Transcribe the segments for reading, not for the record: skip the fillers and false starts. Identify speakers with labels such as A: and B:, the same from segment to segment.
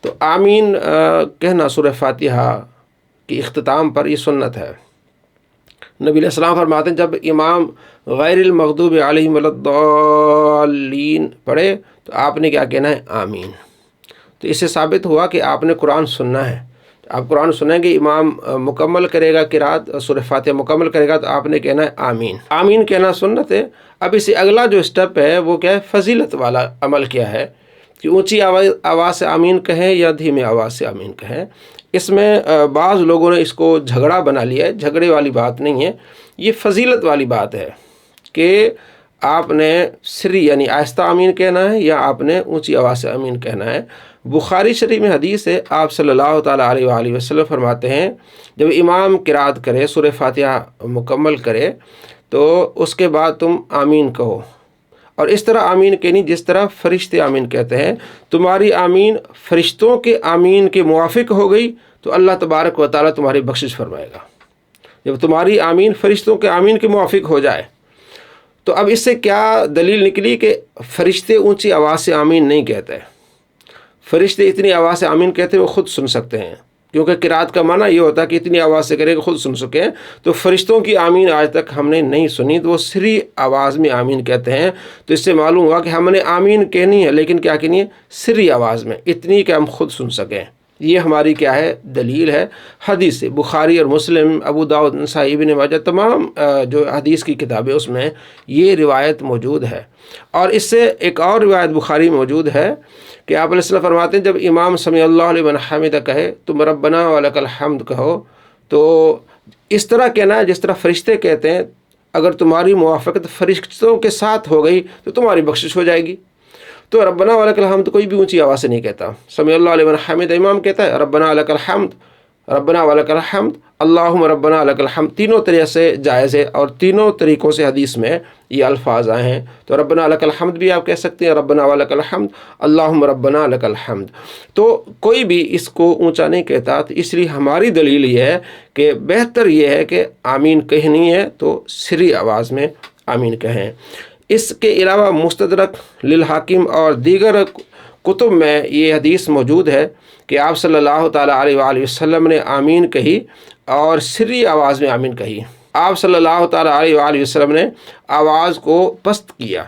A: تو آمین کہنا سورہ فاتحہ کی اختتام پر یہ سنت ہے۔ نبی علیہ السلام فرماتے ہیں جب امام غیر المغضوب علیہم ولا الضالین پڑھے تو آپ نے کیا کہنا ہے؟ آمین۔ تو اس سے ثابت ہوا کہ آپ نے قرآن سننا ہے۔ آپ قرآن سنیں گے، امام مکمل کرے گا قرات، سورہ فاتحہ مکمل کرے گا تو آپ نے کہنا ہے آمین۔ آمین کہنا سنت ہے۔ اب اس سے اگلا جو اسٹیپ ہے وہ کیا ہے؟ فضیلت والا عمل کیا ہے کہ اونچی آواز سے آمین کہیں یا دھیمی آواز سے آمین کہیں۔ اس میں بعض لوگوں نے اس کو جھگڑا بنا لیا ہے۔ جھگڑے والی بات نہیں ہے، یہ فضیلت والی بات ہے کہ آپ نے سری یعنی آہستہ آمین کہنا ہے یا آپ نے اونچی آواز سے آمین کہنا ہے۔ بخاری شریف میں حدیث ہے، آپ صلی اللہ تعالیٰ علیہ وآلہ وسلم فرماتے ہیں جب امام قرات کرے، سورہ فاتحہ مکمل کرے تو اس کے بعد تم آمین کہو، اور اس طرح آمین کہنی جس طرح فرشتے آمین کہتے ہیں۔ تمہاری آمین فرشتوں کے آمین کے موافق ہو گئی تو اللہ تبارک و تعالیٰ تمہاری بخشش فرمائے گا۔ جب تمہاری آمین فرشتوں کے آمین کے موافق ہو جائے تو اب اس سے کیا دلیل نکلی کہ فرشتے اونچی آواز سے آمین نہیں کہتے۔ فرشتے اتنی آواز سے آمین کہتے ہیں وہ خود سن سکتے ہیں، کیونکہ قرات کا معنی یہ ہوتا ہے کہ اتنی آواز سے کرے کہ خود سن سکیں۔ تو فرشتوں کی آمین آج تک ہم نے نہیں سنی، تو وہ سری آواز میں آمین کہتے ہیں۔ تو اس سے معلوم ہوا کہ ہم نے آمین کہنی ہے، لیکن کیا کہنی ہے؟ سری آواز میں، اتنی کہ ہم خود سن سکیں۔ یہ ہماری کیا ہے؟ دلیل ہے حدیث سے۔ بخاری اور مسلم، ابو داؤد، نسائی، ابن ماجہ، تمام جو حدیث کی کتابیں اس میں یہ روایت موجود ہے۔ اور اس سے ایک اور روایت بخاری موجود ہے کہ آپ علیہ السلام فرماتے ہیں جب امام سمع اللہ لمن حمدہ کہے تم ربنا ولک الحمد کہو، تو اس طرح کہنا ہے جس طرح فرشتے کہتے ہیں۔ اگر تمہاری موافقت فرشتوں کے ساتھ ہو گئی تو تمہاری بخشش ہو جائے گی۔ تو ربنا ولک الحمد کوئی بھی اونچی آواز سے نہیں کہتا۔ سمع اللہ لمن حمدہ امام کہتا ہے ربنا لک الحمد، ربنا ولک الحمد، اللہم ربنا لک الحمد، تینوں طریقے سے جائز ہے اور تینوں طریقوں سے حدیث میں یہ الفاظ آئے ہیں۔ تو ربنا لک الحمد بھی آپ کہہ سکتے ہیں، ربنا ولک الحمد، اللہم ربنا لک الحمد۔ تو کوئی بھی اس کو اونچا نہیں کہتا، تو اس لیے ہماری دلیل یہ ہے کہ بہتر یہ ہے کہ آمین کہنی ہے تو سری آواز میں آمین کہیں۔ اس کے علاوہ مستدرک للحاکم اور دیگر کتب میں یہ حدیث موجود ہے کہ آپ صلی اللہ تعالیٰ علیہ وآلہ وسلم نے آمین کہی اور سری آواز میں آمین کہی۔ آپ صلی اللہ تعالیٰ علیہ وآلہ وسلم نے آواز کو پست کیا۔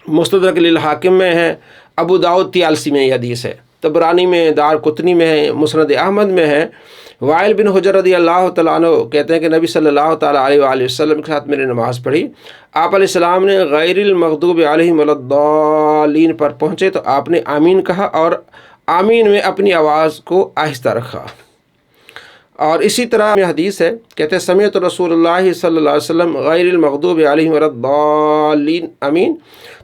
A: مستدرک للحاکم میں ہے، ابو داؤد طیالسی میں یہ حدیث ہے، طبرانی میں، دار قطنی میں ہے، مسند احمد میں ہے۔ وائل بن حجر رضی اللہ تعالیٰ عنہ کہتے ہیں کہ نبی صلی اللہ تعالیٰ علیہ وآلہ وسلم کے ساتھ میں نے نماز پڑھی، آپ علیہ السلام نے غیر المغضوب علیہم ولا الضالین پر پہنچے تو آپ نے آمین کہا اور آمین میں اپنی آواز کو آہستہ رکھا۔ اور اسی طرح میں حدیث ہے، کہتے ہیں سمعت رسول اللہ صلی اللہ علیہ وسلم غیر المغضوب علیہم ولا الضالین آمین،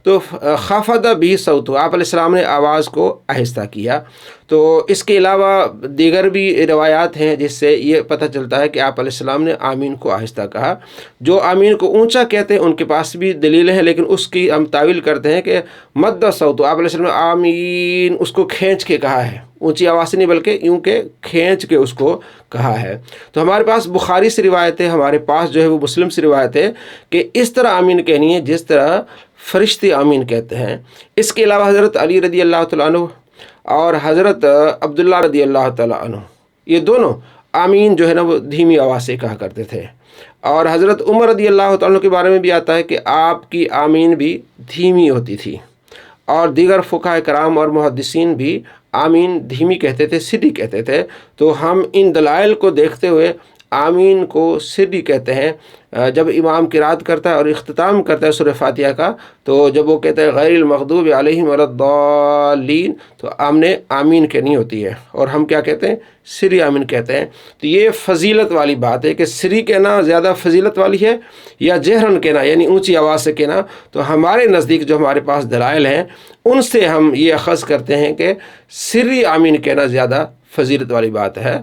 A: تو خفض بھی صوت، آپ علیہ السلام نے آواز کو آہستہ کیا۔ تو اس کے علاوہ دیگر بھی روایات ہیں جس سے یہ پتہ چلتا ہے کہ آپ علیہ السلام نے آمین کو آہستہ کہا۔ جو آمین کو اونچا کہتے ہیں ان کے پاس بھی دلیلیں ہیں، لیکن اس کی ہم تعویل کرتے ہیں کہ مد صوت، آپ علیہ السلام نے آمین اس کو کھینچ کے کہا ہے، اونچی آواز سے نہیں بلکہ یوں کہ کھینچ کے اس کو کہا ہے۔ تو ہمارے پاس بخاری سے روایت ہے، ہمارے پاس جو ہے وہ مسلم سے روایت ہے کہ اس طرح آمین کہنی ہے جس طرح فرشتے آمین کہتے ہیں۔ اس کے علاوہ حضرت علی رضی اللہ تعالیٰ عنہ اور حضرت عبداللہ رضی اللہ تعالیٰ عنہ، یہ دونوں آمین جو ہے نا وہ دھیمی آواز سے کہا کرتے تھے۔ اور حضرت عمر رضی اللہ تعالیٰ عنہ کے بارے میں بھی آتا ہے کہ آپ کی آمین بھی دھیمی ہوتی تھی، اور دیگر فقہاء کرام اور محدثین بھی آمین دھیمی کہتے تھے، سری کہتے تھے۔ تو ہم ان دلائل کو دیکھتے ہوئے آمین کو سری کہتے ہیں۔ جب امام قرات کرتا ہے اور اختتام کرتا ہے سورہ فاتحہ کا، تو جب وہ کہتا ہے غیر المغضوب علیہم ولا الضالین، تو ہم نے آمین کہنی ہوتی ہے، اور ہم کیا کہتے ہیں؟ سری آمین کہتے ہیں۔ تو یہ فضیلت والی بات ہے کہ سری کہنا زیادہ فضیلت والی ہے یا جہرن کہنا یعنی اونچی آواز سے کہنا۔ تو ہمارے نزدیک جو ہمارے پاس دلائل ہیں ان سے ہم یہ اخذ کرتے ہیں کہ سری آمین کہنا زیادہ فضیلت والی بات ہے۔